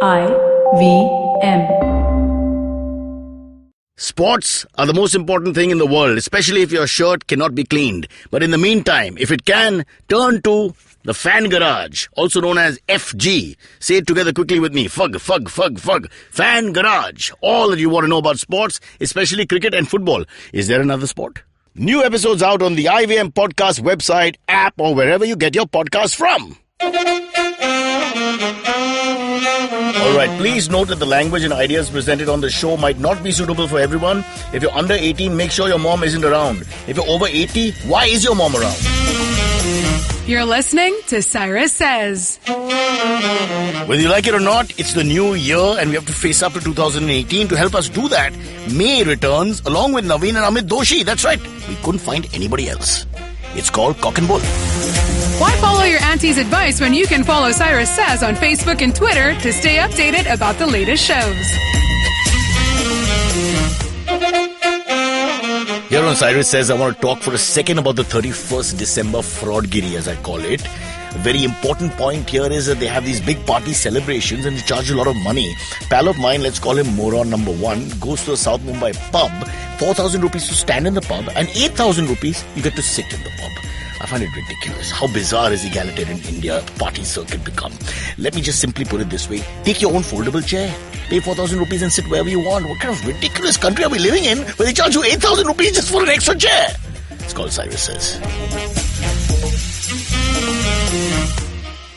IVM. Sports are the most important thing in the world, especially if your shirt cannot be cleaned. But in the meantime, if it can, turn to the Fan Garage, also known as FG. Say it together quickly with me. Fug. Fan Garage. All that you want to know about sports, especially cricket and football. Is there another sport? New episodes out on the IVM podcast website, app, or wherever you get your podcasts from. Alright, please note that the language and ideas presented on the show might not be suitable for everyone. If you're under 18, make sure your mom isn't around. If you're over 80, why is your mom around? You're listening to Cyrus Says. Whether you like it or not, it's the new year and we have to face up to 2018. To help us do that, May returns along with Navin and Amit Doshi. That's right, we couldn't find anybody else. It's called Cock and Bull. Why follow your auntie's advice when you can follow Cyrus Says on Facebook and Twitter to stay updated about the latest shows? Here on Cyrus Says, I want to talk for a second about the 31st December fraudgiri, as I call it. A very important point here is that they have these big party celebrations and they charge a lot of money. Pal of mine, let's call him moron number one, goes to a South Mumbai pub, 4,000 rupees to stand in the pub and 8,000 rupees you get to sit in the pub. I find it ridiculous. How bizarre is egalitarian India party circuit become? Let me just simply put it this way. Take your own foldable chair. Pay 4,000 rupees and sit wherever you want. What kind of ridiculous country are we living in where they charge you 8,000 rupees just for an extra chair? It's called Cyrus Says.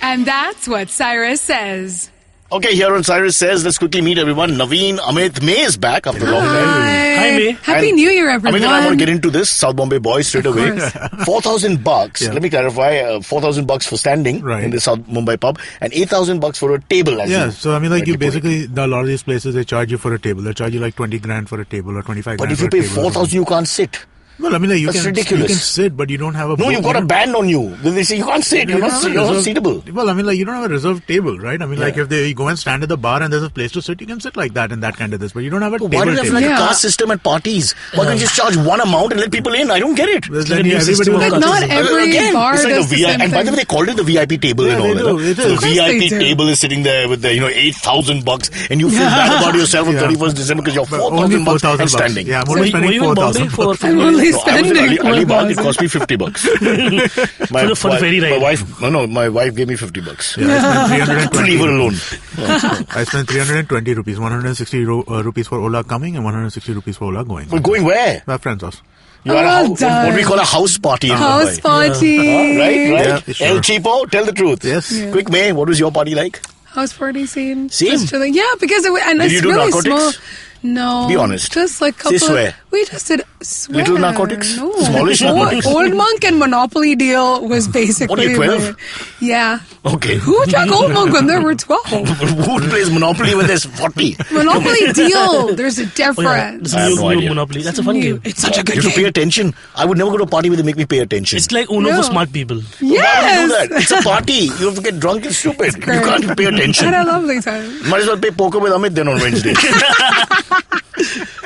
And that's what Cyrus Says. Okay, here on Cyrus Says, let's quickly meet everyone. Naveen, Amit, May is back after a long time. Hi, May. Happy New Year, everyone. Amit and I want to get into this. South Bombay boys straight away. $4,000. Yeah. Let me clarify. $4,000 for standing in the South Mumbai pub and $8,000 for a table. So I mean, like you basically, a lot of these places they charge you for a table. They charge you like 20 grand for a table or 25 grand. But if you pay 4,000, you can't sit. Well, I mean, like, That's ridiculous. You can sit, but you don't have a... No, you've got a band on you. Then they say you can't sit. You're not seatable. Well, I mean, like, you don't have a reserved table, right? I mean, like, if you go and stand at the bar and there's a place to sit, you can sit like that and that kind of this. But you don't have a table. Why do you have like a caste system at parties? Why don't you just charge one amount and let people in? I don't get it. Everybody not every bar it's like does a VIP. And by the way, they called it the VIP table and all that. So the VIP table is sitting there with the, $8,000 and you feel bad about yourself on 31st December because you're $4,000 and standing. Yeah, I'm only spending 4,000. I'm only spending Alibag, it cost me $50. For the ferry ride. My wife gave me $50. Yeah, I spent 320. To leave her alone. I spent 320 rupees, 160 rupees for Ola coming and 160 rupees for Ola going. But going where? My friend's house. You had what we call a house party in House Mumbai. party. Right? Yeah, sure. El Cheapo, tell the truth. Yes. Yeah. Quick, May, what was your party like? House party scene. Same? Just chilling. Yeah, because and Did it's you do really narcotics? small. No. Be honest. Just like Say swear. We just did swear. Little narcotics? No. Smallish narcotics? Old Monk and Monopoly deal was basically... What, you're 12? Yeah. Okay. Who drank Old Monk when there were 12? Who plays Monopoly when there's 40? Monopoly deal. There's a difference. I have no idea. Monopoly. That's a fun game. It's such a good You have to game. pay attention. I would never go to a party where they make me pay attention. It's like Uno for smart people. Yes. Why would you do that? It's a party. You have to get drunk and stupid. You can't pay I attention. had a lovely time. Might as well play poker with Amit then on Wednesday.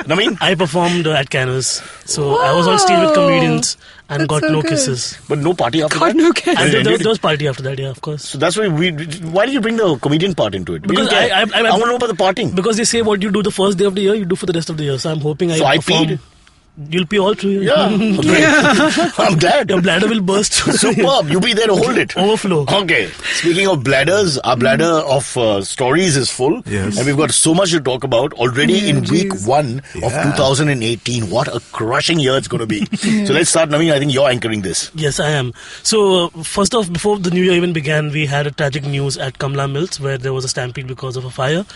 Naveen? I performed at Canvas. So I was on stage with comedians and got so no good. kisses. But no party after God, that? no kidding. And there was party after that, yeah, of course. So that's why why did you bring the comedian part into it? Because I want to know about the partying. Because they say what you do the first day of the year, you do for the rest of the year. So I'm hoping So I perform. peed? You'll pee all through. Yeah. I'm glad. Your bladder will burst. Superb. You be there to hold it. Overflow. Okay. Speaking of bladders, our bladder of stories is full. Yes. And we've got so much to talk about already in week 1 of 2018. What a crushing year it's going to be. So let's start, Naveen. I think you're anchoring this. Yes, I am. So, first off, before the new year even began, we had a tragic news at Kamla Mills where there was a stampede because of a fire.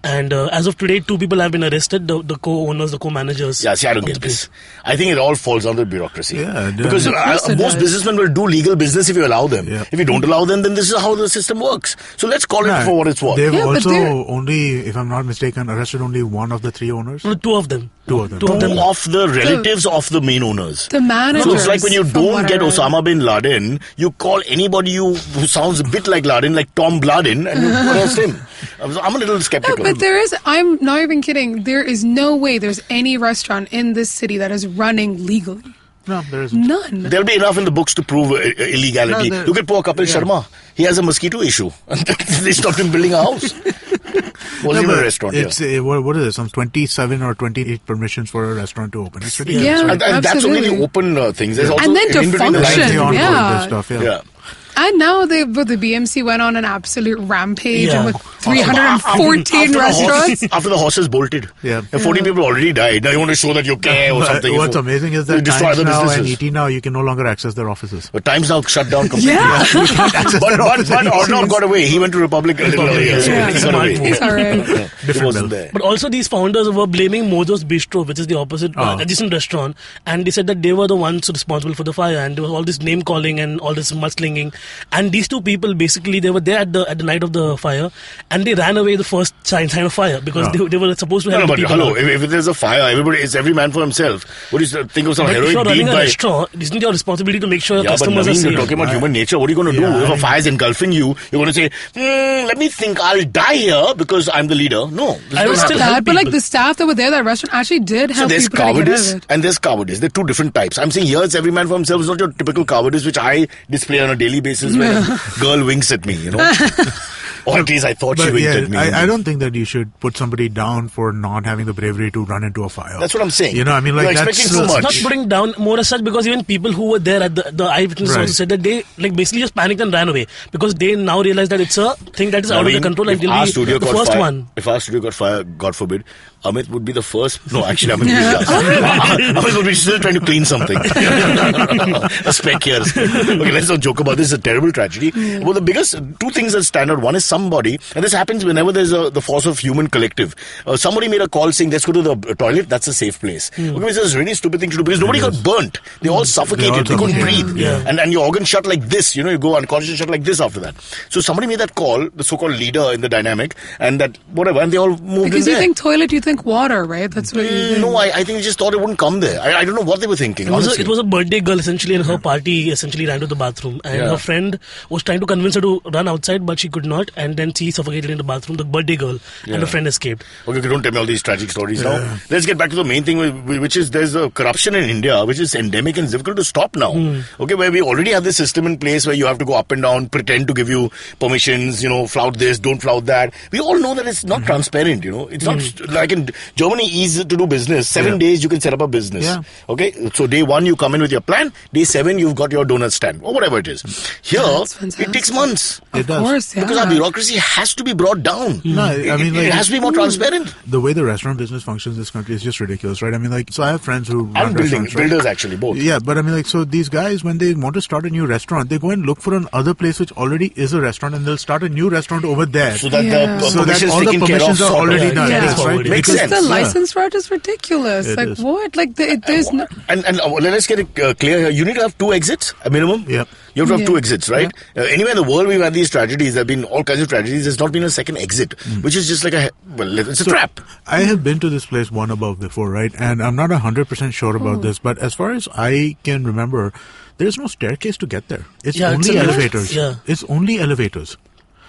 And as of today, 2 people have been arrested, the co-owners, the co-managers. Yeah, see, I don't get this. I think it all falls under bureaucracy. Yeah, because most businessmen will do legal business if you allow them. Yeah. If you don't allow them, then this is how the system works. So let's call it for what it's worth. They've also only, if I'm not mistaken, arrested only one of the 3 owners. No, 2 of them. Two of the relatives of the main owners. The managers. So it's like when you don't get Osama bin Laden, you call anybody who sounds a bit like Laden, like Tom Bladin, and you arrest him. I'm a little skeptical. No, but I'm not even kidding. There is no way there's any restaurant in this city that is running legally. No, there isn't. None. There'll be enough in the books to prove illegality. Look at poor Kapil Sharma. He has a mosquito issue. They stopped him building a house. Wasn't even a restaurant. It's what is it? Some 27 or 28 permissions for a restaurant to open. It's ridiculous. Yeah, right? And that's only the open things. There's also And then to in between the lines. function, The onboard yeah. stuff, Yeah. And now the BMC went on an absolute rampage Yeah. with 314 restaurants. After the horses bolted. Yeah. And 40 people already died. Now you want to show that you care or But something. what's amazing is You that destroy Times other Now and businesses. ET Now, you can no longer access their offices. But Times now shut down completely. Yeah. But Arnav got away. He went to Republic a little earlier. So Yeah. he got away. It's all right. He wasn't there. But also these founders were blaming Mojo's Bistro, which is the opposite adjacent restaurant, and they said that they were the ones responsible for the fire, and there was all this name calling and all this mudslinging. And these two people basically they were there at the night of the fire, and they ran away the first sign of fire because they were supposed to have No, the but people hello, out. if there's a fire, it's every man for himself. What do you think of some But if heroic you're deed running a by... restaurant, isn't your responsibility to make sure your Yeah, but customers are Naveen, you're safe? talking about human nature. What are you going to do? If a fire is engulfing you, you're going to say, let me think, I'll die here because I'm the leader. No. this I doesn't was still happen. That, but like people. the staff that were there, that restaurant actually did So help there's people to get out cowardice of it. and there's cowardice. They're two different types. I'm saying here it's every man for himself. It's not your typical cowardice which I display on a daily basis when a girl winks at me, you know. Or at least I thought she But winked yeah, at me. I don't think that you should put somebody down for not having the bravery to run into a fire. That's what I'm saying. You know, I mean, like You're that's expecting too much. Not putting down more as such because even people who were there at the eyewitnesses Right. also said that they like basically just panicked and ran away because they now realize that it's a thing that is out of their Naveen, control and if they'll our be studio the got first fire, one. If our studio got fire, God forbid, Amit would be the first. No, actually, Amit would be last. Amit would be still trying to clean something. A speck here. Okay, let's not joke about this. It's a terrible tragedy. Well, the biggest two things that stand out. One is somebody, and this happens whenever there's the force of human collective. Somebody made a call saying, let's go to the toilet. That's a safe place. Okay, which is a really stupid thing to do because nobody got burnt. They all suffocated. They couldn't breathe. Yeah. And your organs shut like this. You know, you go unconscious, shut like this after that. So somebody made that call, the so-called leader in the dynamic, and that whatever, and they all moved Because in you there. think toilet, you think water, right? That's what you think. No, I think they just thought it wouldn't come there. I don't know what they were thinking. Honestly. It was a birthday girl essentially, and her party essentially ran to the bathroom. And Yeah. her friend was trying to convince her to run outside, but she could not. And then she suffocated in the bathroom, the birthday girl, and her friend escaped. Okay, don't tell me all these tragic stories now. Let's get back to the main thing, which is there's a corruption in India, which is endemic and difficult to stop now. Okay, where we already have this system in place where you have to go up and down, pretend to give you permissions, you know, flout this, don't flout that. We all know that it's not transparent, you know. It's not like in Germany, easy to do business. 7 days you can set up a business. Yeah. Okay, so day 1 you come in with your plan, day 7 you've got your donut stand or whatever it is. Here, That's it fantastic. takes months. It Of does. course, yeah. Because our bureaucracy has to be brought down. No, I mean, it like, has to be more transparent. the way the restaurant business functions in this country is just ridiculous, right? I mean, like, so I have friends who run And restaurants, right? builders actually, both. Yeah, but I mean, like, so these guys, when they want to start a new restaurant, they go and look for another place which already is a restaurant, and they'll start a new restaurant over there. So that Yeah. the So that permissions all the taken care of, permissions are sort of. already Yeah, done. yeah. Yes, right? Makes Makes Because sense. the Yeah. license route is ridiculous. It Like is. what? Like there's no. And let's get it clear here. You need to have 2 exits, a minimum. Yep. You have to have Yeah. 2 exits, right? Anywhere in the world we've had these tragedies. There have been all kinds of tragedies. There's not been a second exit, which is just like it's a So, trap. I have been to this place one above before, right? And I'm not 100% sure about this, but as far as I can remember, there's no staircase to get there. It's Yeah, it's only a lift. elevators. Yeah. It's only elevators.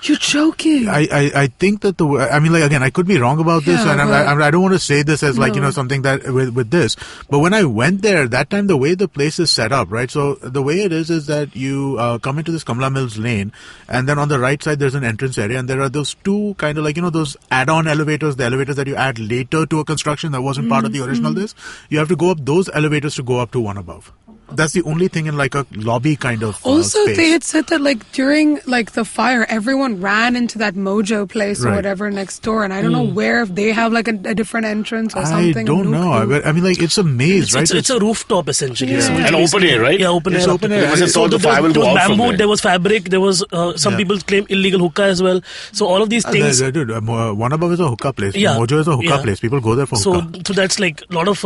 You're joking. I think that I mean, like, again, I could be wrong about this, Yeah, and I don't want to say this as like, you know, something that with this, but when I went there that time, the way the place is set up, right? So the way it is that you come into this Kamala Mills lane, and then on the right side there's an entrance area, and there are those 2 kind of like, you know, those add-on elevators, the elevators that you add later to a construction that wasn't part of the original this. You have to go up those elevators to go up to one above. That's the only thing in like a lobby kind of Also, space. they had said that like during like the fire, everyone ran into that Mojo place or Right. whatever next door, and I don't know where if they have like a different entrance or I something. don't No know. clue. I mean, like, it's a maze, right? It's a rooftop essentially. Yeah. So And it's open air, right? Yeah, open It's air. open air. Because it's So all the there fire will was go out from bamboo, there. there was fabric, there was some Yeah. people claim illegal hookah as well. So all of these things. Dude, one above is a hookah place. Yeah. Mojo is a hookah Yeah. place. People go there for So, hookah. so that's like a lot of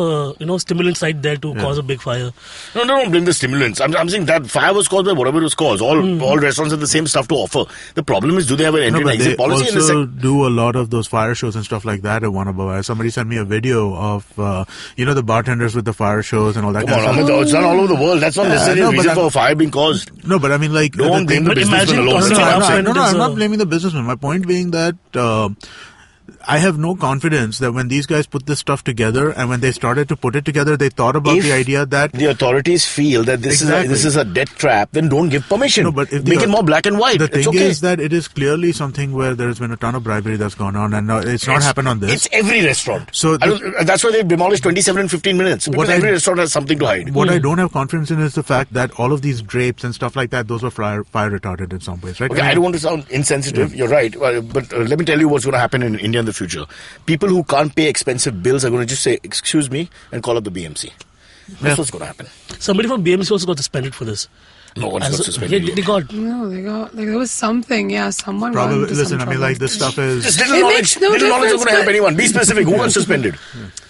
stimulants right there to cause a big fire. No, don't blame the stimulants. I'm saying that fire was caused by whatever it was caused. All restaurants have the same stuff to offer. The problem is, do they have an entry and But exit they policy? And the also do a lot of those fire shows and stuff like that at one above. Somebody sent me a video of, the bartenders with the fire shows and all that Come kind on, of stuff. Amit, it's done all over the world. That's not necessarily no, a but reason I'm- for a fire being caused. No, but I mean, like, Don't blame the But businessman imagine alone. That's talking what I'm about saying. when No, there's I'm a- not blaming the businessman. My point being that I have no confidence that when these guys put this stuff together and when they started to put it together, they thought about the idea that the authorities feel that this is a debt trap, then don't give permission. No, but if make it more black and white. The thing okay. is that it is clearly something where there has been a ton of bribery that's gone on, and it's not happened on this. It's every restaurant. So that's why they've demolished 27 in 15 minutes. Because every restaurant has something to hide. What I don't have confidence in is the fact that all of these drapes and stuff like that, those were fire retarded in some ways, right? Okay, I don't want to sound insensitive. Yeah. You're right, but let me tell you what's going to happen in India in the future. People who can't pay expensive bills are going to just say, "Excuse me," and call up the BMC. That's what's going to happen. Somebody from BMC also got suspended for this. No one's got suspended. They got. No, they got. Like, there was something. Yeah, someone. Probably. Listen, I mean, like, this stuff is. Just little knowledge. Little knowledge is going to help anyone. Be specific. Who got suspended?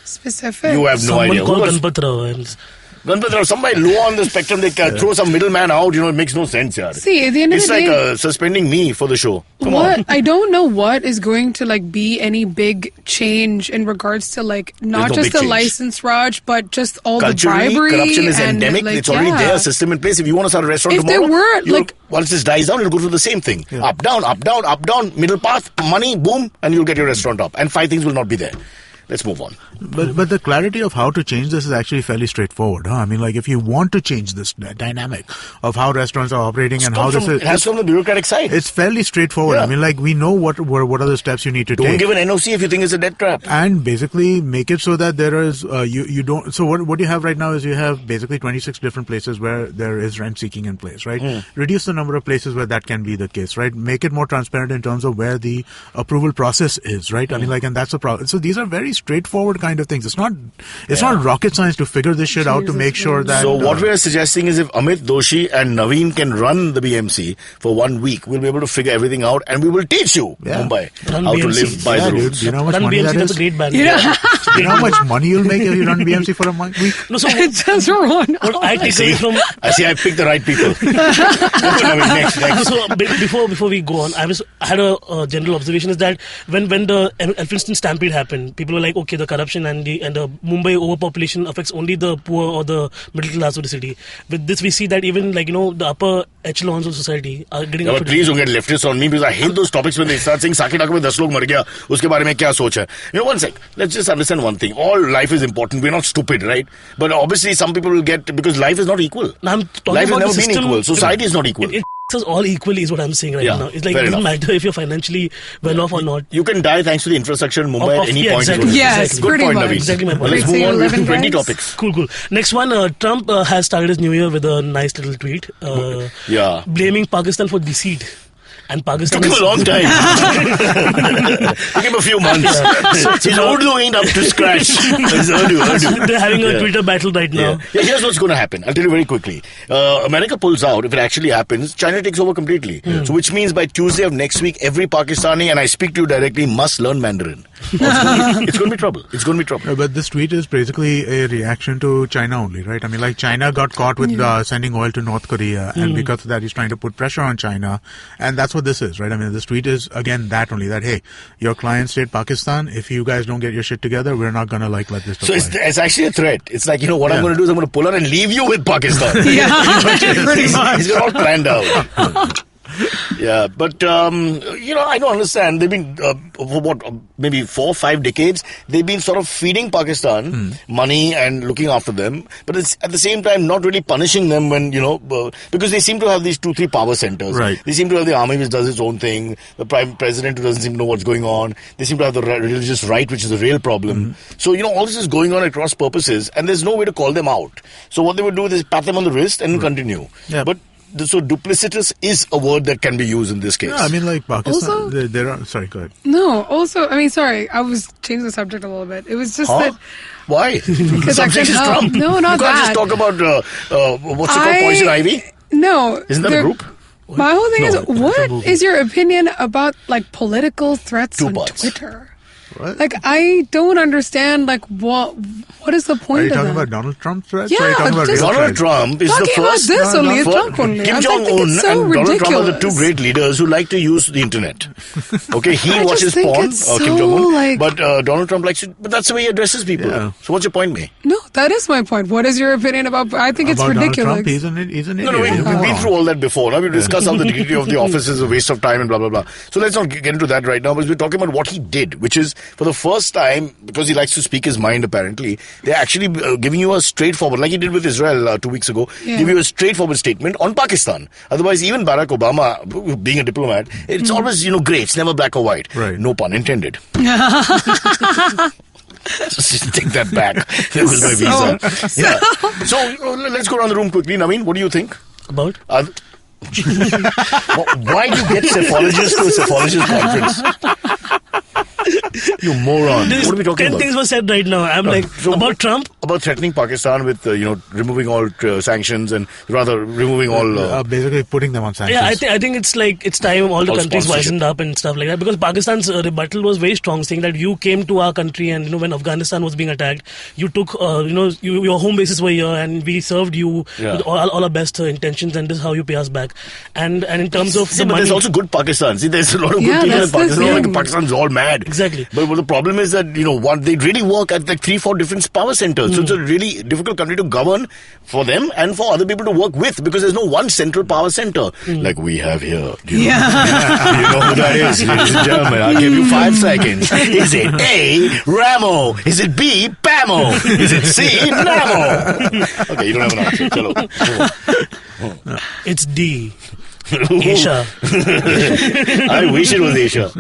Specific. You have no idea. Someone called Ganpat Rao and. Ganpat, somebody low on the spectrum, they throw some middleman out, it makes no sense, yaar. See, at the end of the day... It's like suspending me for the show. Come on. I don't know what is going to, be any big change in regards to, not just the license, Raj, but just all culturally, the bribery. Corruption is endemic. It's already there, a system in place. If you want to start a restaurant tomorrow, once this dies down, it'll go through the same thing. Yeah. Up, down, up, down, up, down, middle path, money, boom, and you'll get your restaurant up. And 5 things will not be there. Let's move on. But the clarity of how to change this is actually fairly straightforward. Huh? I mean, if you want to change this dynamic of how restaurants are operating and how this is... It has from the bureaucratic side. It's fairly straightforward. Yeah. I mean, we know what are the steps you need to take. Don't give an NOC if you think it's a debt trap. And basically make it so that there is... you don't... So what you have right now is you have basically 26 different places where there is rent seeking in place, right? Reduce the number of places where that can be the case, right? Make it more transparent in terms of where the approval process is, right? I mean, and that's a problem. So these are very straightforward kind of things. It's not rocket science to figure this shit out to make sure that... So what we are suggesting is if Amit, Doshi and Naveen can run the BMC for 1 week, we'll be able to figure everything out and we will teach you, Mumbai, how to live by the rules. Do you know how much money BMC, that is? That's a great band. Yeah. Do you know how much money you'll make if you run BMC for a week? No, so just for 1 hour. I take away from... I picked the right people. Next. So before we go on, I had a general observation is that when the Elphinstone Stampede happened, people were like, okay, the corruption and the Mumbai overpopulation affects only the poor or the middle class of the city. With this, we see that even the upper echelons of society are getting. Yeah, but please don't get leftists on me because I hate those topics when they start saying "Saki Taka mein 10 log mar gaya." Uske bare mein kya soch hai? One sec. Let's just understand one thing. All life is important. We're not stupid, right? But obviously, some people will get because life is not equal. I'm talking life about has never been equal. Society is not equal. It's all equally is what I'm saying now. It's it doesn't matter if you're financially well off or not. You can die thanks to the infrastructure in Mumbai at any point. Exactly. Yes, good point, Naveen. Exactly my point. Let's move on to 20 topics. Cool. Next one, Trump has started his new year with a nice little tweet. Blaming Pakistan for deceit. And Pakistan took him a long time. Took him a few months. His Urdu ain't up to scratch. They're having a Twitter battle right now. Yeah, here's what's going to happen. I'll tell you very quickly. America pulls out. If it actually happens, China takes over completely. So which means by Tuesday of next week, every Pakistani, and I speak to you directly, must learn Mandarin. It's going to be trouble. It's going to be trouble. But this tweet is basically a reaction to China only, right? I mean, China got caught with sending oil to North Korea, and because of that, he's trying to put pressure on China, and that's what this is, right? I mean, this tweet is, again, that only, that, hey, your client state Pakistan, if you guys don't get your shit together, we're not going to let this So it's actually a threat. It's like, what I'm going to do is I'm going to pull out and leave you with Pakistan. Pretty much. He's got all planned out. Yeah, but, I don't understand. They've been, for maybe 4 or 5 decades, they've been sort of feeding Pakistan money and looking after them. But it's at the same time not really punishing them when, because they seem to have these 2-3 power centers. Right. They seem to have the army which does its own thing, the prime president who doesn't seem to know what's going on. They seem to have the religious right, which is a real problem. So, all this is going on at cross purposes, and there's no way to call them out. So what they would do is pat them on the wrist and continue. Yeah. But so duplicitous is a word that can be used in this case. Yeah, I mean, Pakistan, also, there are... Sorry, go ahead. No, also, I mean, sorry, I was changing the subject a little bit. It was just that... Why? Because the subject is Trump. No, not you can't just talk about, what's it called, Poison Ivy? No. Isn't that a group? My whole thing is, what is your opinion about, political threats on parts. Twitter? What? Like, I don't understand, like, what is the point Are you of talking that? about Donald Trump threats? Yeah, or are you talking about this- real Donald threats? Trump is the Talking about first. this only, for- Trump only. Kim I Jong think Un it's so and Donald Trump are the two ridiculous. great leaders who like to use the internet. Okay, he I watches just think porn, it's Kim so, Jong Un, like- but Donald Trump likes it. But that's the way he addresses people. Yeah. So what's your point, May? No, that is my point. What is your opinion about? I think it's About ridiculous. Donald Trump, he's an No, idiot. no, He's a we've been moron. through all that before. Now we've discussed how the dignity of the office is a waste of time and blah, blah, blah. So let's not get into that right now, but we're talking about what he did, which is for the first time, because he likes to speak his mind apparently, they're actually giving you a straightforward, like he did with Israel 2 weeks ago, give you a straightforward statement on Pakistan. Otherwise, even Barack Obama, being a diplomat, it's always, grey. It's never black or white. Right. No pun intended. Just take that back. There was my visa. Yeah. So let's go around the room quickly. Naveen, what do you think? About? Why do you get psephologists to a cephalogist conference? You moron. There's What are we talking 10 about? things were said right now. I'm like, So about Trump? About threatening Pakistan with, removing all sanctions and rather removing all... Basically putting them on sanctions. Yeah, I think it's like it's time all the All countries sponsorship. wisened up and stuff like that, because Pakistan's rebuttal was very strong, saying that you came to our country and when Afghanistan was being attacked, you took your home bases were here and we served you with all our best intentions, and this is how you pay us back. And in terms of See, the but money, there's also good Pakistan. See, there's a lot of good Yeah, people in that's the Pakistan. Not thing. like Pakistan's all mad. Exactly. But the problem is that, they really work at like 3-4 different power centers. So it's a really difficult country to govern for them and for other people to work with, because there's no one central power center like we have here. You know who that is, ladies and gentlemen. I'll give you 5 seconds. Is it A, Ramo? Is it B, Pamo? Is it C, Namo? Okay, you don't have an answer. Chalo. it's D. Asia. I wish it was Asia.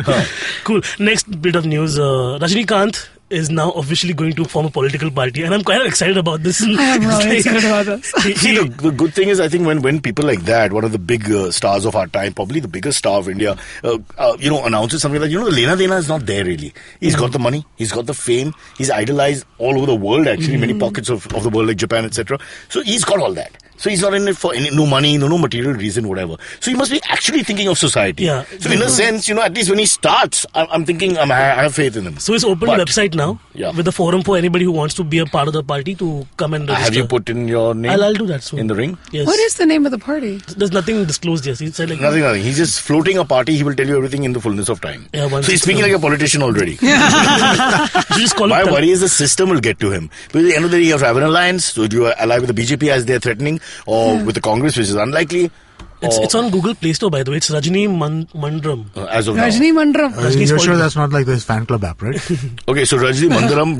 Cool. Next bit of news. Rajinikanth is now officially going to form a political party, and I'm quite excited about this. I am really excited about this. See, the good thing is, I think when people like that, one of the big stars of our time, probably the biggest star of India, announces something like, the Lena Dena is not there really. He's got the money, he's got the fame, he's idolized all over the world actually, many pockets of the world like Japan, etc. So he's got all that. So he's not in it for no money, no material reason, whatever. So he must be actually thinking of society. Yeah. So in a sense, at least when he starts, I'm thinking I have faith in him. So he's opened a website now with a forum for anybody who wants to be a part of the party to come and register. Have you put in your name? I'll do that soon. In the ring? Yes. What is the name of the party? There's nothing disclosed yet. He said like Nothing. He's just floating a party. He will tell you everything in the fullness of time. Yeah, so he's speaking like a politician already. You just call My it. worry is the system will get to him. But at the end of the day, you have to have an alliance. So do you ally with the BJP as they're threatening, or with the Congress, which is unlikely? It's on Google Play Store, by the way. It's Rajini Mandram. As of Rajni Mandram. Rajni's You're called- sure that's not like this fan club app, right? now. Okay, so Rajni Mandaram,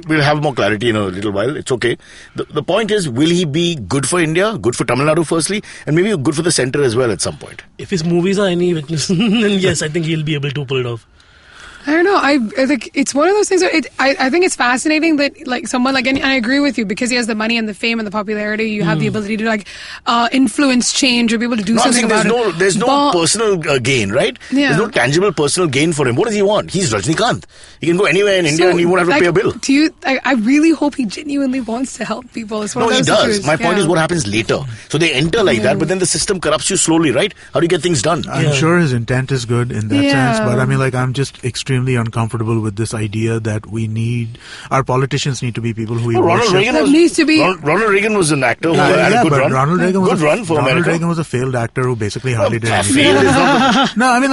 we'll have more clarity in a little while. It's okay. The point is, will he be good for India, good for Tamil Nadu firstly, and maybe good for the centre as well at some point? If his movies are any witness, then yes, I think he'll be able to pull it off. I don't know. I think it's one of those things where I think it's fascinating that like someone like, and I agree with you, because he has the money and the fame and the popularity, you have the ability to influence change or be able to do something about it. There's no personal gain, right? Yeah. There's no tangible personal gain for him. What does he want? He's Rajinikanth. He can go anywhere in India and he won't have to pay a bill. Do you? I really hope he genuinely wants to help people. It's one No, of he those does. situations. My point is what happens later. So they enter like that, but then the system corrupts you slowly, right? How do you get things done? I'm sure his intent is good in that Yeah. sense, but I mean, I'm just extremely uncomfortable with this idea that our politicians need to be people who we Ronald worship. Reagan That was needs to be- Ronald Reagan was an actor who had a good but run. Ronald Reagan good was run for Ronald America. Reagan was a failed actor who basically hardly did anything. Failed is not No, I mean,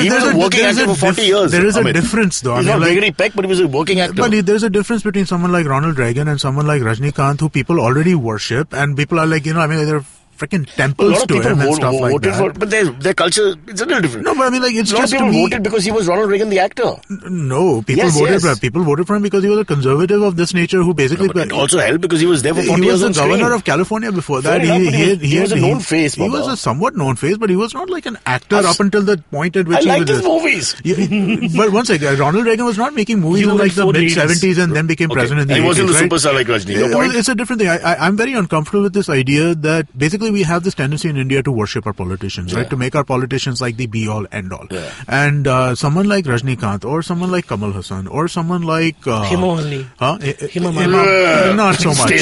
He was a working actor for 40 years. There is a Amit. difference, though. He's I mean, not Gregory Peck, but he was a working actor. But there's a difference between someone like Ronald Reagan and someone like Rajinikanth, who people already worship, and people are like, they're freaking a temples lot of to people him and stuff like voted that. for, but their culture, it's a little different. No, but I mean, it's a lot of just to people me. voted because he was Ronald Reagan, the actor. No, people Yes, voted. yes. People voted for him because he was a conservative of this nature who basically. But it also helped because he was there for 40 he years was on the governor screen. of California before Fair that. enough, but he was a known face, He was Baba. a somewhat known face, but he was not like an actor up until the point at which I he liked was. his movies. But once again, Ronald Reagan was not making movies He in was like the before the mid 70s and then became Okay. president in the And he 80s. wasn't a right? superstar like Rajni. No point. It's a different thing. I'm very uncomfortable with this idea that basically basically we have this tendency in India to worship our politicians, right? To make our politicians like the be-all, end-all. Yeah. And someone like Rajnikant, or someone like Kamal Hassan, or someone like... Hima only. Not so much.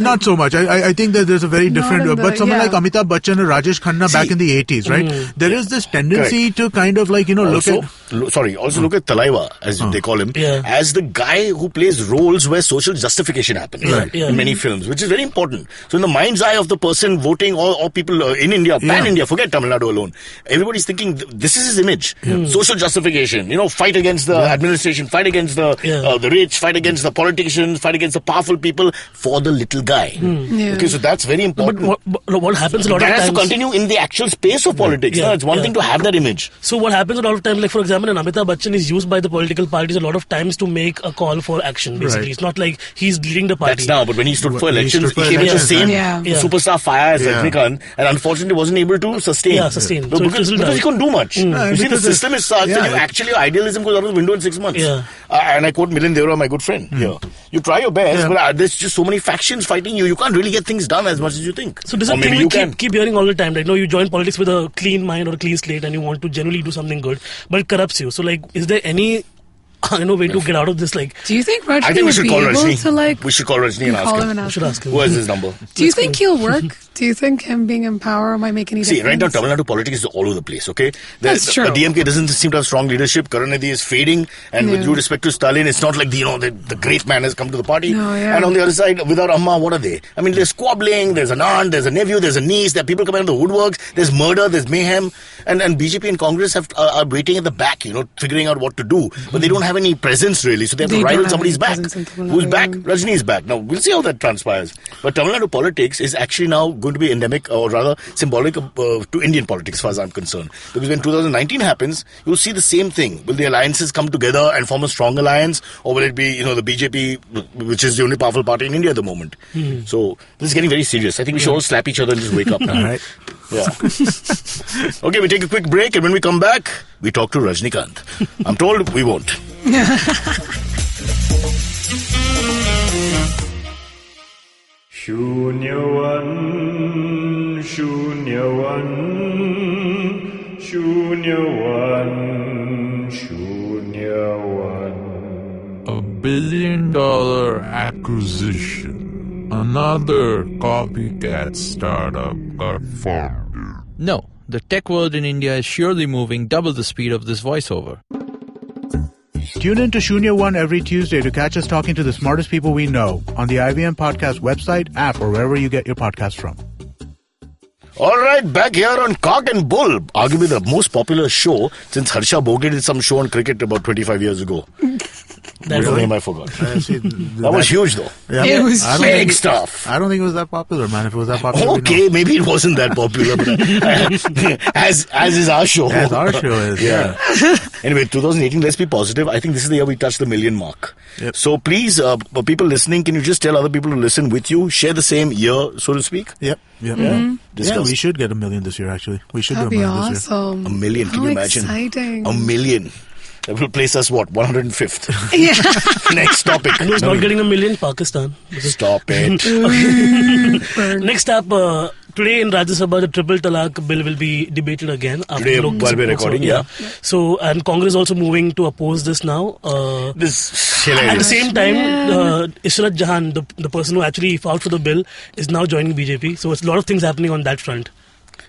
Not so much. I think that there's a very different... but someone like Amitabh Bachchan or Rajesh Khanna back in the 80s, right? There is this tendency to kind of like, look at... look at Talaiva, as they call him, as the guy who plays roles where social justification happens in many films, which is very important. So in the mind's eye of the person voting or people in India, pan-India, forget Tamil Nadu alone, everybody's thinking this is his image. Social justification, fight against the administration, fight against the rich, fight against the politicians, fight against the powerful people for the little guy. Okay, so that's very important. But what happens a lot of times... That has to continue in the actual space of politics. It's one thing to have that image. So what happens a lot of times, like for example, an Amitabh Bachchan is used by the political parties a lot of times to make a call for action, basically. It's not like he's leading the party. That's now, but when he stood for elections, he came with the same superstar fire as Rajnikant, and unfortunately wasn't able to sustain. No, because he couldn't do much. You see, the system is such that your idealism goes out of the window in 6 months. And I quote Milind Deora, my good friend here. You try your best, but there's just so many factions fighting you. You can't really get things done as much as you think. So this is a thing we keep hearing all the time. Like, no, you join politics with a clean mind or a clean slate and you want to generally do something good, but it corrupts you. So like, is there any way to get out of this? Like, do you think Rajni would be able to like... We should call Rajni and ask him. We should ask him. Who has his number? Do you think he'll work? Do you think him being in power might make any difference? See, right now Tamil Nadu politics is all over the place, okay? That's true. The DMK doesn't seem to have strong leadership. Karunanidhi is fading, and with due respect to Stalin, it's not like the great man has come to the party. And on the other side, without Amma, what are they? I mean, there's squabbling, there's an aunt, there's a nephew, there's a niece, there are people coming out of the woodworks, there's murder, there's mayhem, and BJP and Congress are waiting at the back, figuring out what to do, but they don't have any presence really, so they have to ride on somebody's back. Who's back? Rajni is back. Now, we'll see how that transpires. But Tamil Nadu politics is actually now going to be endemic, or rather symbolic to Indian politics as far as I'm concerned. Because when 2019 happens, you'll see the same thing. Will the alliances come together and form a strong alliance, or will it be, the BJP, which is the only powerful party in India at the moment? So this is getting very serious. I think we should all slap each other and just wake up. All right. Yeah. Okay, we take a quick break, and when we come back, we talk to Rajnikant. I'm told we won't. Shunyavan, Shunyavan, Shunyavan, Shunyavan. $1 billion acquisition. Another copycat startup got formed. No, the tech world in India is surely moving double the speed of this voiceover. Tune in to Shunya One every Tuesday to catch us talking to the smartest people we know on the IVM Podcast website, app, or wherever you get your podcasts from. All right, back here on Cock and Bull, arguably the most popular show since Harsha Bhoge did some show on cricket about 25 years ago. That's the name I forgot. That was huge, though. Yeah, it was big stuff. I don't think it was that popular, man. If it was that popular, okay, maybe it wasn't that popular, but as is our show. As our show is, yeah. Anyway, 2018, let's be positive. I think this is the year we touched the million mark. Yep. So please, people listening, can you just tell other people to listen with you? Share the same year, so to speak? Yep. Yeah, we should get 1 million this year, actually. We should That'd do 1 million be this year. awesome. 1 million, can How you imagine? Exciting. 1 million. That will place us, 105th? Yeah. Next topic. And who's not getting 1 million? Pakistan. Stop it. Next up, today in Rajya Sabha, the triple talaq bill will be debated again. Today, while we're recording, So, and Congress is also moving to oppose this now. This is hilarious. At the same time, Ishrat Jahan, the person who actually fought for the bill, is now joining BJP. So, it's a lot of things happening on that front.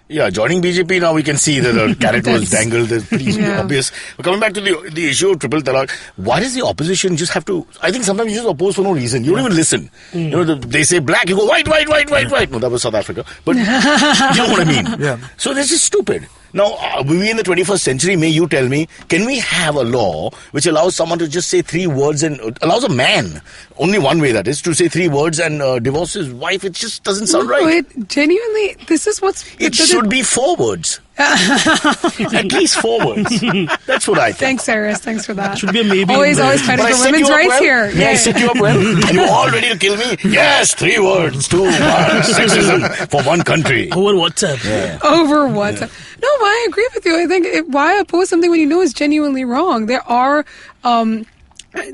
Yeah, joining BJP now we can see that the carrot was dangled. It's pretty obvious. But coming back to the issue of triple talaq, why does the opposition just have to... I think sometimes you just oppose for no reason. You don't even listen. They say black, you go white. No, that was South Africa. But you know what I mean. Yeah. So this is stupid. Now, we in the 21st century, may you tell me, can we have a law which allows someone to just say 3 words and allows a man, only one way that is, to say 3 words and divorce his wife? It just doesn't sound right. Genuinely, this is what's... It should be 4 words. At least 4 words. That's what I think. Thanks, Cyrus. Thanks for that. Should be a maybe. Always fighting for women's rights here. Yeah, I set you up well. And you're all ready to kill me? Yes, 3 words, 2 words, sexism for one country. Over WhatsApp. Yeah. Over WhatsApp. No, but I agree with you. I think why oppose something when you know it's genuinely wrong? There are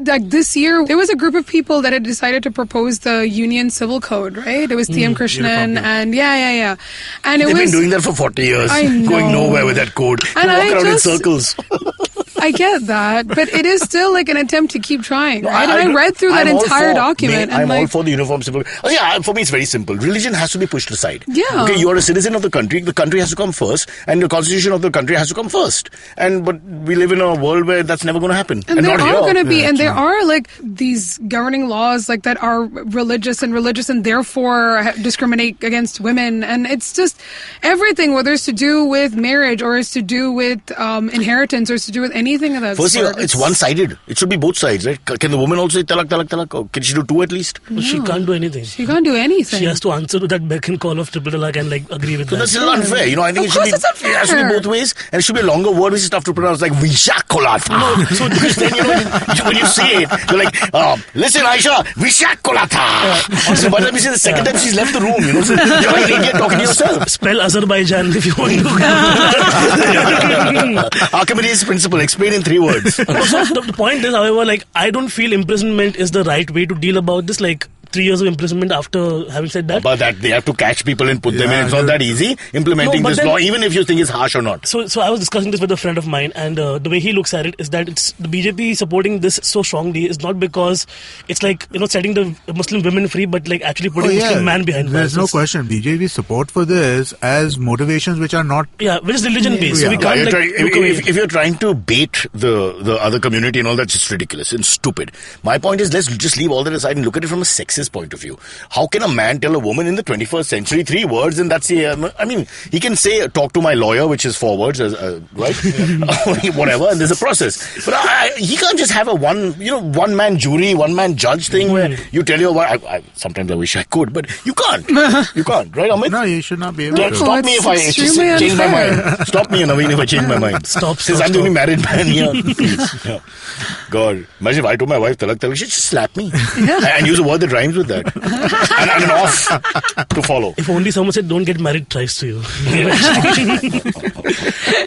like this year, there was a group of people that had decided to propose the Union Civil Code, right? It was T.M. Krishnan and yeah. And They've been doing that for 40 years, going nowhere with that code. And they walk around in circles. I get that, but it is still like an attempt to keep trying, right? I read through that entire document. I'm all for the uniform civil. Oh, yeah, for me it's very simple. Religion has to be pushed aside. Yeah. Okay, you are a citizen of the country. The country has to come first, and the constitution of the country has to come first. But we live in a world where that's never going to happen. And there not are going to be, Yeah, and there are like these governing laws like that are religious and therefore discriminate against women, and it's just everything, whether it's to do with marriage or it's to do with inheritance or it's to do with anything of that Firstly, sort. it's one-sided. It should be both sides, right? Can the woman also say talak, talak, talak? Or can she do two at least? But she can't do anything. She can't do anything. She has to answer to that beck and call of triple talaq and agree with So that. that's still unfair. I think Of course it's it has to be unfair. both ways, and it should be a longer word which is tough to pronounce, like Vishakolata. No, so Because then, when you say it, you're like, listen, Aisha, Vishakolata. So by the time you say the second time, she's left the room, so you're like an idiot talking to yourself. spell Azerbaijan if you want to. Archimedes' principle, explain in 3 words. So the point is, however, I don't feel imprisonment is the right way to deal about this. 3 years of imprisonment after having said that. But that they have to catch people and put them in. Yeah, It's not that easy implementing No, but this then- law, even if you think it's harsh or not. So I was discussing this with a friend of mine, and the way he looks at it is that it's the BJP supporting this so strongly is not because it's setting the Muslim women free, but actually putting Muslim man behind There's no bars. question. BJP support for this as motivations which are not. Yeah, which is religion based. So we Yeah. can't look away. If you're trying to bait the other community and all, that's just ridiculous and stupid. My point is, let's just leave all that aside and look at it from a sexist point of view. How can a man tell a woman in the 21st century 3 words, and that's he can say talk to my lawyer, which is 4 words, right? Whatever, and there's a process. But he can't just have a one man jury, one man judge thing where you tell your wife. Sometimes I wish I could, but you can't. You can't, right, Amit? No, you should not be able Don't to. stop me if I extremely change my unfair. mind. Stop me, Navin, if I change my mind. Stop, Since stop, I'm the only stop. married man here. Please. Yeah. God, imagine if I told my wife talak, she'd just slap me and use a word that rhymes with that. and an off to follow. If only someone said, "Don't get married thrice to you."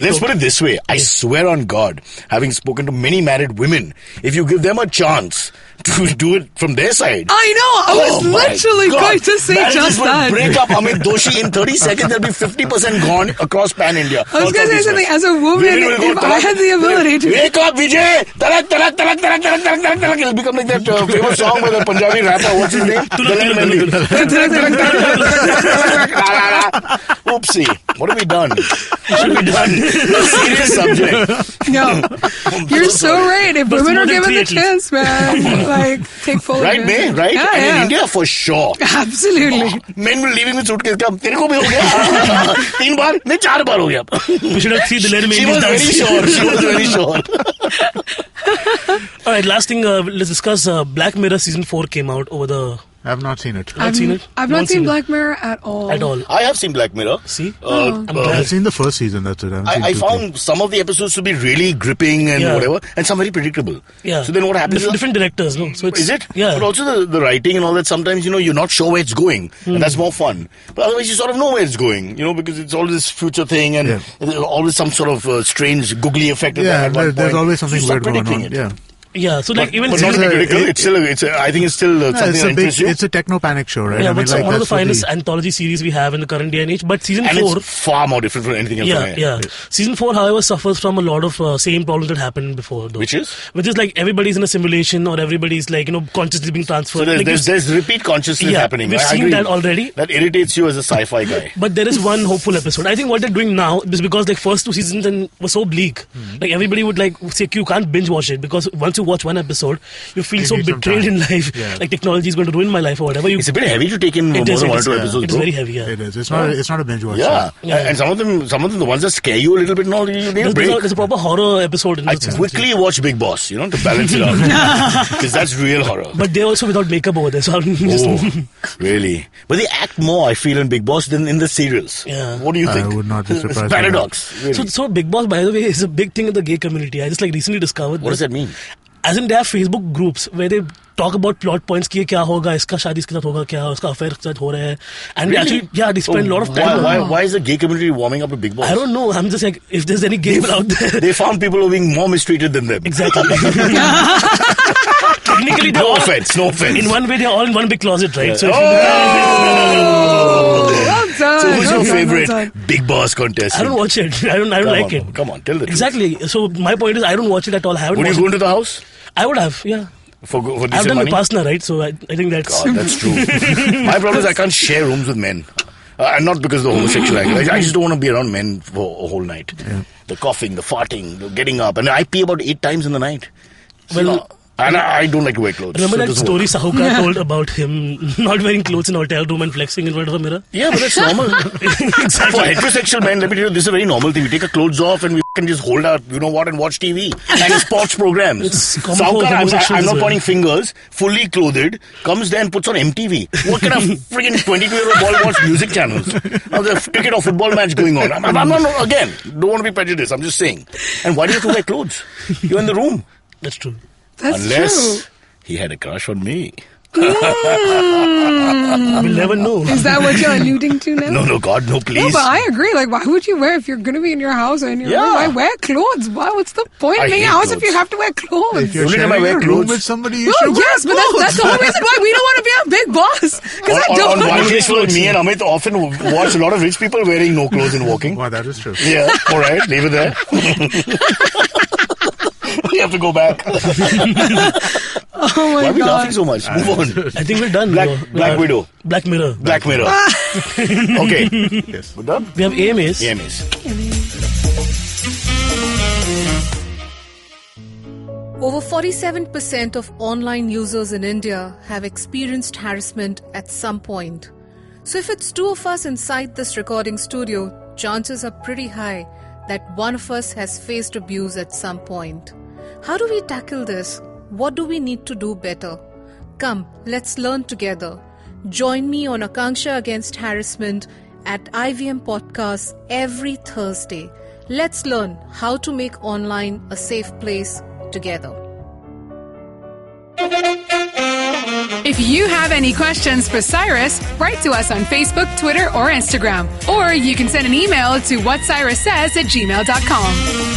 Let's put it this way. I swear on God, having spoken to many married women, if you give them a chance to do it from their side. I know. I was my literally God. going to say Marriages just will that. break up Amit Doshi in 30 seconds. There'll be 50% gone across pan India. I was going to say something. As a woman, if I had the ability to. Wake up, Vijay! Talak, talak, talak, talak, talak, talak, talak, talak. It'll become like that famous song by the Punjabi rapper. What's his name? Dalal Mehndi. Oopsie. What have we done? Should be done. A serious subject. No, you're so right. If women more are than given 3 the at least. chance, man, take full Right, advantage. May? Right? Yeah, And yeah. in India, for sure. Absolutely. Men will leaving with suitcase. Come, तेरे को भी हो गया 3 बार नहीं 4 बार हो गया. We should have seen the Lady She was very sure. She was very sure. All right, last thing. Let's discuss. Black Mirror season 4 came out over the. I've not seen it. Not seen it? I've Not not seen seen it. Black Mirror at all. At all. I have seen Black Mirror. See? Oh. I'm glad. I've seen the first season. That's it. I found some of the episodes to be really gripping and Yeah. whatever, and some very predictable. Yeah. So then what happens? Different directors, no? So it's, Is it? Yeah. But also the writing and all that. Sometimes you're not sure where it's going, and that's more fun. But otherwise, you sort of know where it's going. Because it's all this future thing and there's always some sort of strange googly effect. Yeah, at one there's point. always something You start weird going predicting on. it. Yeah. Yeah. So But, even but not season- to be critical, I think it's still something it's that a big, interests you. it's a techno panic show, right? Yeah, I mean, but it's one of the that's what finest anthology series we have in the current day and age. But season and 4. it's far more different from anything else. Yeah. Season 4, however, suffers from a lot of same problems that happened before. Though. Which is? Which is everybody's in a simulation or everybody's consciously being transferred. So there's repeat consciousness happening. We've I seen agree. that already. That irritates you as a sci-fi guy. But there is one hopeful episode. I think what they're doing now is because first 2 seasons were so bleak. Everybody would say you can't binge watch it because once you watch one episode, you feel so need some betrayed time. in life. Yeah. Technology is going to ruin my life or whatever. It's a bit heavy to take in more than 1 or 2 episodes. It's bro. very heavy. Yeah. It is. It's not a binge watch. Yeah. Yeah. And some of them, the ones that scare you a little bit, you need a There's break. a proper horror episode in I this. quickly watch Big Boss, to balance it out. Because that's real horror. But they're also without makeup over there. So I'm just Oh, really? But they act more, I feel, in Big Boss than in the serials. Yeah. What do you think? I would not be It's surprised by paradox. Really. So Big Boss, by the way, is a big thing in the gay community. I just recently discovered. What does that mean? As in, they have Facebook groups where they talk about plot points कि ये क्या होगा, इसका शादी इसके साथ होगा क्या, उसका affair के साथ हो रहा है, and we actually they spend a lot of time. Why is the gay community warming up to Big Boss? I don't know. I'm just like, if there's any gay people out there. They found people who are being more mistreated than them. Exactly. Technically, no offense. In one way, they're all in one big closet, right? So, Well done. So who's your favorite Well done. Big Boss contestant? I don't watch it. I don't like it. Come on, tell the truth. Exactly. So my point is, I don't watch it at all. I haven't Would you watched go it. into the house? I would have, yeah. For decent I've done money? Vipassana, right? So I think that's... God, that's true. My problem is I can't share rooms with men. And not because of the homosexual angle. I just don't want to be around men for a whole night. Yeah. The coughing, the farting, the getting up. And I pee about 8 times in the night. Well... And I don't like to wear clothes. Remember that story Sahuka told about him not wearing clothes in a hotel room and flexing in front of a mirror? Yeah, but that's normal. Exactly. For heterosexual men, let me tell you, this is a very normal thing. We take our clothes off and we can just hold our, you know what, and watch TV and sports programs. It's common for Sahuka, homosexuals I'm not as well. pointing fingers, fully clothed, comes there and puts on MTV. What kind of freaking 22-year-old boy watch music channels? Now there's a cricket or football match going on. I'm not, again, don't want to be prejudiced. I'm just saying. And why do you have to wear clothes? You're in the room. That's true. That's Unless true. he had a crush on me. We'll never know. Is that what you're alluding to now? No, God, no, please. No, but I agree. Like, why would you wear, if you're going to be in your house or in your room, why wear clothes? What's the point I of being hate a house clothes. if you have to wear clothes? If you're Only time I sharing wear a room clothes. with somebody, you No, should wear yes, but that's the whole reason why we don't want to be a big boss. Because I don't on want one to case, me and Amit often watch a lot of rich people wearing no clothes and walking. Wow, that is true. Yeah, all right, leave it there. We have to go back. Oh my Why are we God. laughing so much? Move on. I think we're done. Black Widow. Black Mirror. Black Mirror. Okay. Yes. We're done? We have AMAs. AMAs. Over 47% of online users in India have experienced harassment at some point. So if it's two of us inside this recording studio, chances are pretty high that one of us has faced abuse at some point. How do we tackle this? What do we need to do better? Come, let's learn together. Join me on Akanksha Against Harassment at IVM Podcasts every Thursday. Let's learn how to make online a safe place together. If you have any questions for Cyrus, write to us on Facebook, Twitter, or Instagram. Or you can send an email to whatcyrussays@gmail.com.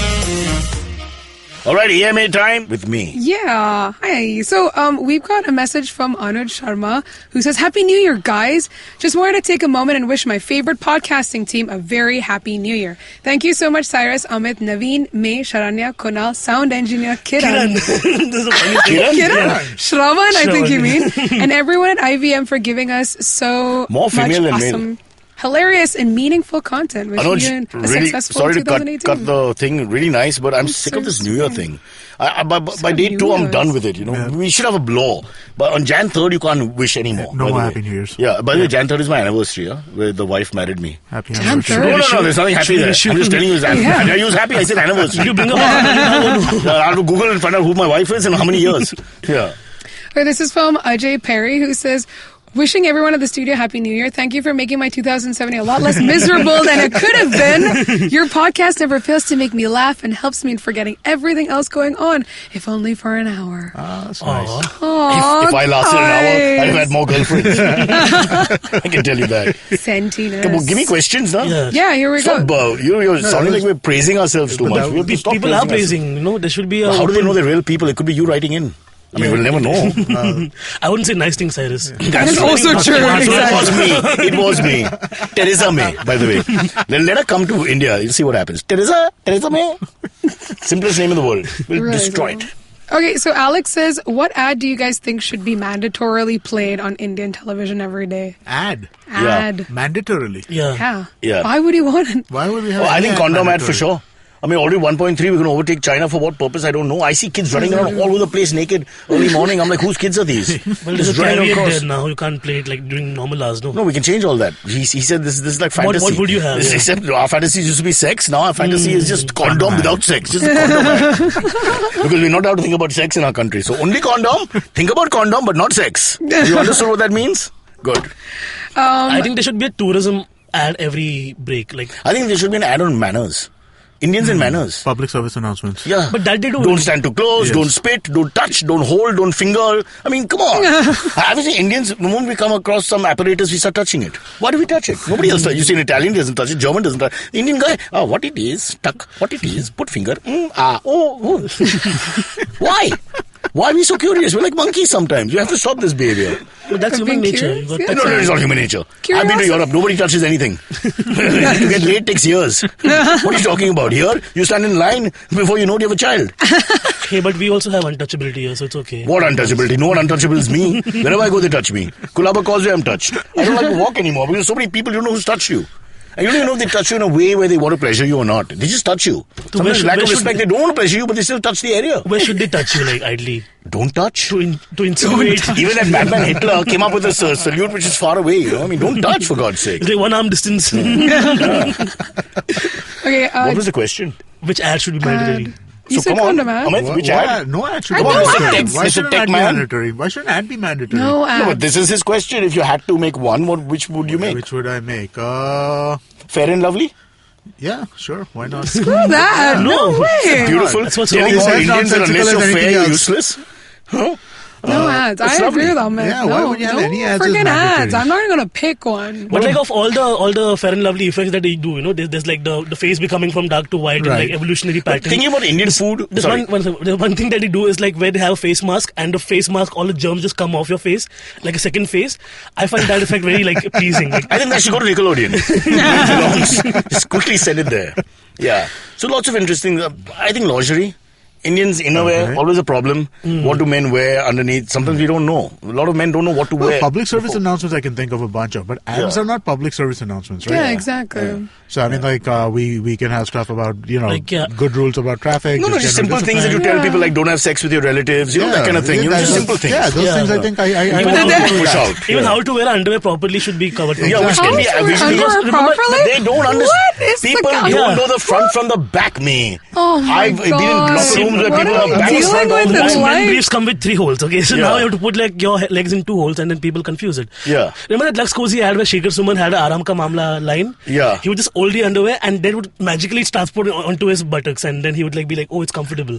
All right, EMA time with me. Yeah. Hi. So we've got a message from Anuj Sharma who says, Happy New Year, guys. Just wanted to take a moment and wish my favorite podcasting team a very happy New Year. Thank you so much, Cyrus, Amit, Naveen, May, Sharanya, Kunal, sound engineer, Kiran. This is a funny thing. Kiran? Shravan, I think you mean. Shravan. And everyone at IVM for giving us so More female much than male. awesome, hilarious, and meaningful content. Wishing you a Anuj, really successful sorry to 2018. cut the thing really nice, but I'm sick of this New Year thing. By day 2, I'm done with it. You know, we should have a law, but on Jan 3rd you can't wish anymore. No more Happy New Years. Yeah, by the way, Jan 3rd is my anniversary. Yeah, where the wife married me. Happy Jan anniversary. 3rd? No, there's nothing happy there. I'm just telling you. I use happy. I said anniversary. You bring up I have to Google and find out who my wife is and how many years. Yeah. Okay, this is from Ajay Perry who says, Wishing everyone at the studio Happy New Year. Thank you for making my 2070 a lot less miserable than it could have been. Your podcast never fails to make me laugh and helps me in forgetting everything else going on, if only for an hour. That's nice. Aww, If I lasted an hour, I'd have guys. had more girlfriends. I can tell you that. Sentiness. Come on, give me questions now. Yeah, here we go. Stop, you're sounding like we're praising ourselves too But much. that We have to stop People are praising praising. You know, there should be a. ourselves. How do they know they're real people? It could be you writing in. I mean, we'll never know. I wouldn't say nice things, Cyrus. That is also true. It was me. Theresa May, by the way. Let her come to India. You'll see what happens. Theresa May. Simplest name in the world. We'll destroy it. Okay, so Alex says, what ad do you guys think should be mandatorily played on Indian television every day? Ad. Ad. Mandatorily. Yeah. Yeah. Why would you want it? Why would we have I any think ad condom ad for mandatory? sure. I mean, already 1.3, we're going to overtake China for what purpose? I don't know. I see kids running around all over the place naked early morning. I'm like, whose kids are these? Well, Just there's a running caveat across. there now. You can't play it like during normal hours, no? No, we can change all that. He said this is like fantasy. What would you have? Yeah. Except our fantasy used to be sex. Now our fantasy is just condom without sex. Just a condom ad. Because we're not allowed to think about sex in our country. So only condom. Think about condom, but not sex. You understood what that means? Good. I think there should be a tourism ad every break. Like, I think there should be an ad on manners. Indians and manners. Public service announcements. Yeah. But that they do. Don't stand too close, Yes. don't spit, don't touch, don't hold, don't finger. I mean, come on. Have you seen Indians, the moment we come across some apparatus, we start touching it. Why do we touch it? Nobody else touches. You see an Italian doesn't touch it, German doesn't touch it. Indian guy, what it is, tuck, what it is, put finger, oh. Why? Why are we so curious? We're like monkeys sometimes. We have to stop this behavior. But that's human being nature. curious, You got yeah. that. No, it's not human nature. I've been to Curiosity. Europe. Nobody touches anything. To get laid takes years. What are you talking about? Here, you stand in line before you know you have a child. Hey, but we also have untouchability here, so it's okay. What untouchability? No one untouchable is me. Wherever I go, they touch me. Kulaba Causeway, I'm touched. I don't like to walk anymore because so many people don't know who's touched you. And you don't even know if they touch you in a way where they want to pleasure you or not. They just touch you. Sometimes lack of respect, they don't want to pleasure you, but they still touch the area. Where should they touch you, like, idly? Don't touch. To insinuate. Even that madman Hitler came up with a salute which is far away, I mean, don't touch for God's sake. It's like 1 arm distance. Okay, What was the question? Which ad should be mandatory? you said come on, condom ad. Amit, which ad? No ad should I be know mandatory. ads. Why Mr. should an Tech ad be Man. mandatory? Why should an ad be mandatory? No No, ad. but this is his question. If you had to make one, which would you make? Which would I make? Fair and Lovely? Yeah, sure. Why not? Screw that. No way. Beautiful. That's what's Telling wrong. all It's Indians that nonsensical unless as you're anything fair, you're else. useless. Huh? No ads. it's I agree lovely. with Amit. Yeah, no, why would you have no any ads as freaking mandatory? ads. I'm not even gonna pick one. But like of all the Fair and Lovely effects that they do, there's like the face becoming from dark to white Right. and like evolutionary pattern. Thinking about Indian food. There's Sorry. one thing that they do is like where they have a face mask and the face mask, all the germs just come off your face, like a second face. I find that effect very like pleasing. Like, I think that should go to Nickelodeon. It belongs. Just quickly send it there. Yeah. So lots of interesting. I think lingerie. Indians innerwear, Okay. always a problem. What do men wear underneath? Sometimes we don't know. A lot of men don't know what to Well, wear. public service announcements I can think of a bunch of, but ads Yeah. are not public service announcements, right? Yeah, exactly. So I mean, like we can have stuff about Like, yeah. good rules about traffic. No, just simple general things that you discipline. tell people like don't have sex with your relatives, that kind of thing. Yeah, Just simple things. Yeah, those Yeah. things I think I Even Don't how- push out. even Yeah. how to wear underwear properly should be covered. Yeah, which How can be to wear visually. underwear Remember, properly? They don't understand. What is the People con- don't Yeah. know the front from the back, me. Oh my I've been in God. locker rooms where What people are are you back dealing front all with the in time. life? Men briefs come with 3 holes, okay? So Yeah. now you have to put like your legs in 2 holes and then people confuse it. Yeah. Remember that Lux Cozy ad where Shekhar Suman had a Aram Ka Mamla line? Yeah. He would just hold the underwear and then would magically transport it onto his buttocks and then he would like be like, oh, it's comfortable.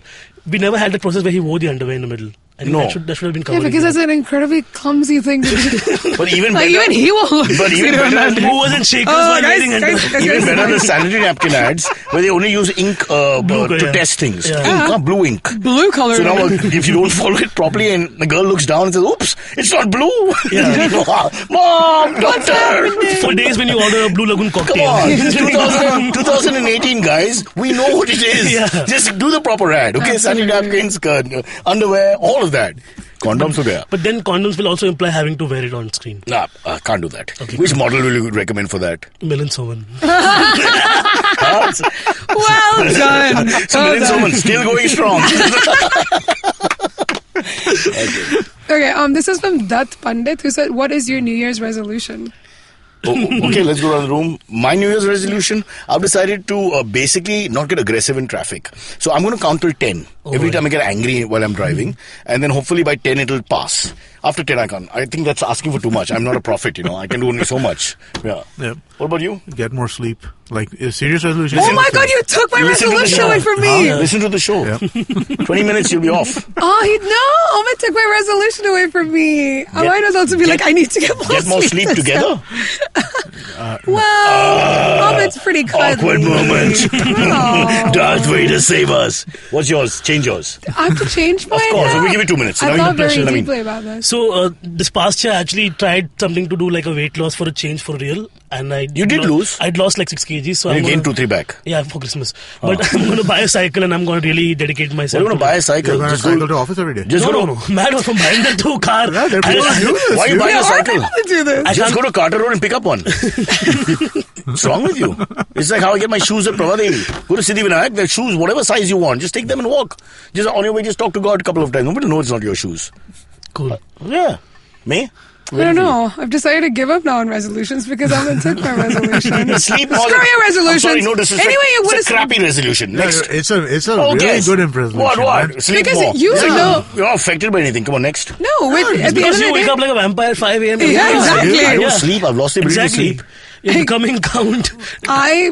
We never had that process where he wore the underwear in the middle. I think No. that should have been Yeah, covered. because that's an incredibly clumsy thing to do. But even Like, better, even he won't. But even better, Who wasn't Shakers Oh, while guys, wearing guys, underwear? guys, even guys. better the sanitary napkin ads where they only use ink Blue, to yeah. test things. Yeah. Ink, blue ink. Blue color. So now, if you don't follow it properly, and the girl looks down and says, "Oops, it's not blue." Yeah. Mom, doctor. For days when you order a Blue Lagoon Come cocktail. on, this is 2018, guys. We know what it is. Yeah. Just do the proper ad, okay? Sanitary napkins, underwear, all of that. Condoms are there. But then condoms will also imply having to wear it on screen. Nah, can't do that. Okay. Which model will you recommend for that? Millen Soman. Huh? Well done. So Well Millen done. Soman still going strong. Okay, this is from Dutt Pandit who said, "What is your New Year's resolution?" Okay, let's go around the room. My New Year's resolution, I've decided to basically not get aggressive in traffic. So I'm going to count till 10. Every time I get angry while I'm driving. And then hopefully by 10 it'll pass. After 10 I can't. I think that's asking for too much. I'm not a prophet, I can do only so much. Yeah. Yep. What about you? Get more sleep. Like a serious resolution. Oh my God, you took my Listen to the resolution show. away from me. Listen to the show. Yeah. 20 minutes you'll be off. Oh, Amit took my resolution away from me. I might as well to be like, I need to get more Get more sleep this together. time. Well, Amit's pretty cuddly. Awkward moment. Oh. Darth Vader, save us. What's yours? Change yours. I have to change mine. Of course. now? So we give you 2 minutes. I Now thought you very pressure. I mean, deeply about this. So this past year I actually tried something to do like a weight loss for a change for real. And You did lose? I'd lost like 6 kgs. So you I'm gained gonna, 2-3 back. Yeah, for Christmas. But I'm going to buy a cycle and I'm going to really dedicate myself. You're going to buy a cycle. You're going to Just cycle go- to office every day. Just No, go no, to- no. Mad from buying that to car. Yeah, there are people who do this. Why are you dude. buying a There are cycle? people to do this. Just go to Carter Road and pick up one. What's wrong with you? It's like how I get my shoes at Pravadevi. Go to Siddhi Vinayak, their shoes, whatever size you want, just take them and walk. Just on your way, just talk to God a couple of times. Nobody knows it's not your shoes. Cool. Yeah. Me? I don't know. I've decided to give up now on resolutions because I haven't took my resolution. Sleep more. Screw your resolutions. I'm sorry, no disrespect. Anyway, it's a crappy resolution. Next. It's a really good resolution. What? Sleep Because more. you're not affected by anything. Come on, next. No, at the end Because of you the wake day, up like a vampire at 5 a.m. Yeah, exactly. I don't sleep. I've lost the ability to sleep. You're becoming count. I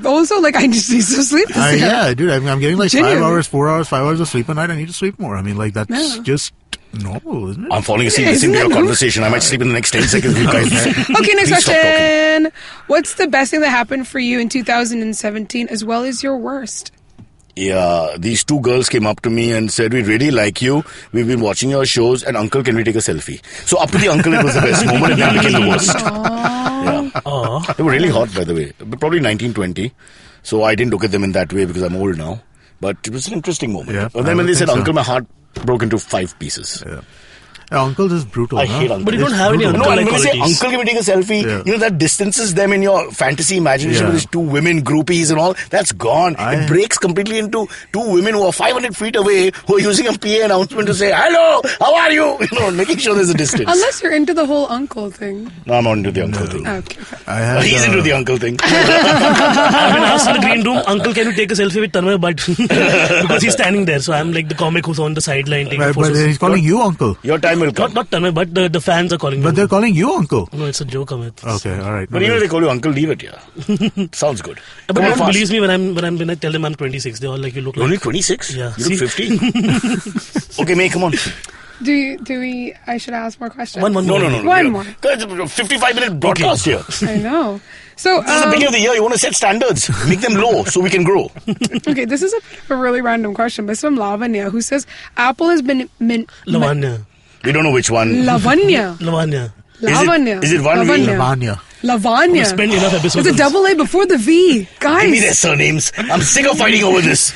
also I just need to sleep this year. Yeah, dude. I'm getting like Genuinely. 4 hours, 5 hours of sleep a night. I need to sleep more. I mean, like that's just normal, isn't it? I'm falling asleep listening to your conversation. I might sleep in the next 10 seconds. You guys. Okay, next Please stop question. What's the best thing that happened for you in 2017 as well as your worst? Yeah, these two girls came up to me and said, we really like you. We've been watching your shows. And uncle, can we take a selfie? So up to the uncle, it was the best moment. And then became the worst. Yeah. They were really hot, by the way. Probably 1920. So I didn't look at them in that way because I'm old now. But it was an interesting moment. Yeah, And then when they said, uncle, my heart broke into 5 pieces. Yeah. Uncle is brutal. I hate uncle. But you don't have any No, uncle-like and when they say, qualities. uncle, can we take a selfie? Yeah. That distances them in your fantasy imagination with these two women groupies and all. That's gone. It breaks completely into two women who are 500 feet away who are using a PA announcement to say, hello, how are you? Making sure there's a distance. Unless you're into the whole uncle thing. No, I'm not into the uncle thing. Okay. He's into the uncle thing. I've been asked in the green room, uncle, can you take a selfie with Tanmay Bhatt? Because he's standing there. So I'm like the comic who's on the sideline taking But photos. he's calling you uncle. Your time will come. Not Tanmay, but the fans are calling me. But they're calling you uncle. No, it's a joke, Amit. Okay, all right. But even if they call you uncle, leave it, yeah. Sounds good. But Come no on, one fast. believes me when I tell them I'm 26. They're all like, you look You're only like... 26? Yeah. You look 50? Okay, May, come on. Do we? I should ask more questions. One No. One more. It's a 55-minute broadcast here. I know. So, This is the beginning of the year. You want to set standards. Make them low so we can grow. okay, this is a really random question, but it's from Lavanya, who says Apple has been Lavanya. We don't know which one. Lavanya. Lavanya. Lavanya. Is it one V? Lavanya. Lavanya. Spend enough episodes. It's a double A before the V, guys. Give me their surnames. I'm sick of fighting over this.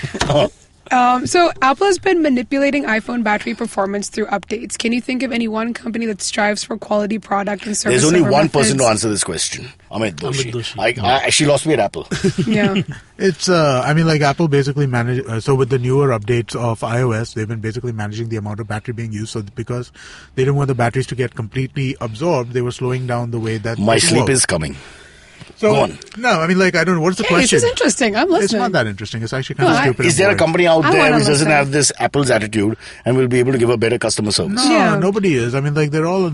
So Apple has been manipulating iPhone battery performance through updates. Can you think of any one company that strives for quality product and service? There's only over one methods? person to answer this question. Amit Doshi. Doshi. I she lost me at Apple. Yeah. It's, like Apple basically manage, so with the newer updates of iOS, they've been basically managing the amount of battery being used. So because they didn't want the batteries to get completely absorbed, they were slowing down the way that My they sleep work. is coming. So, Go on. no, I don't know. What's the Hey, question? this is interesting. I'm listening. It's not that interesting. It's actually kind No, of stupid. Is and there a boring. company out I there wanna which doesn't listen. have this Apple's attitude and will be able to give a better customer service? No, Yeah. nobody is. They're all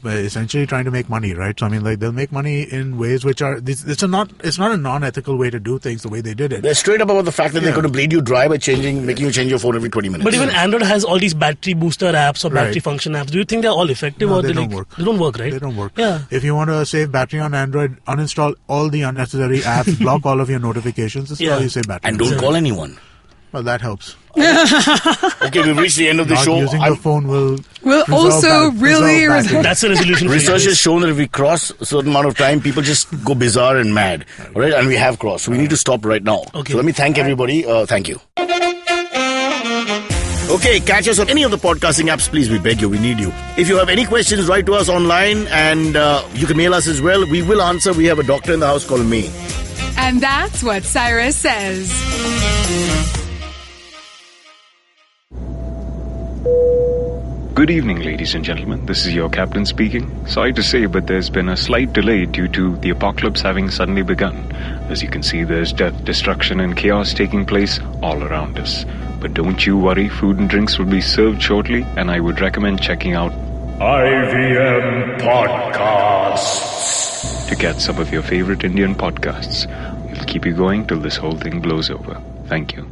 essentially trying to make money, right? So they'll make money in ways which are it's not a non-ethical way to do things the way they did it. They're straight up about the fact that they're going to bleed you dry by making you change your phone every 20 minutes. But even Android has all these battery booster apps or battery Right. function apps. Do you think they're all effective No, or they they don't work. They don't work, right? They don't work. Yeah. If you want to save battery on Android, uninstall all the unnecessary apps, block all of your notifications. This is Yeah. how you save battery. and don't call anyone. Well, that helps. Okay, we've reached the end of the Not show. using the phone will also really preserve battery. That's the resolution. for you Research guys. has shown that if we cross a certain amount of time, people just go bizarre and mad. All right, and we have crossed. So we need to stop right now. Okay. So let me thank everybody. Thank you. Okay, catch us on any of the podcasting apps, please. We beg you, we need you. If you have any questions, write to us online and you can mail us as well. We will answer. We have a doctor in the house called May. And that's what Cyrus says. Good evening, ladies and gentlemen. This is your captain speaking. Sorry to say, but there's been a slight delay due to the apocalypse having suddenly begun. As you can see, there's death, destruction, and chaos taking place all around us. But don't you worry, food and drinks will be served shortly, and I would recommend checking out IVM Podcasts. to get some of your favorite Indian podcasts. We'll keep you going till this whole thing blows over. Thank you.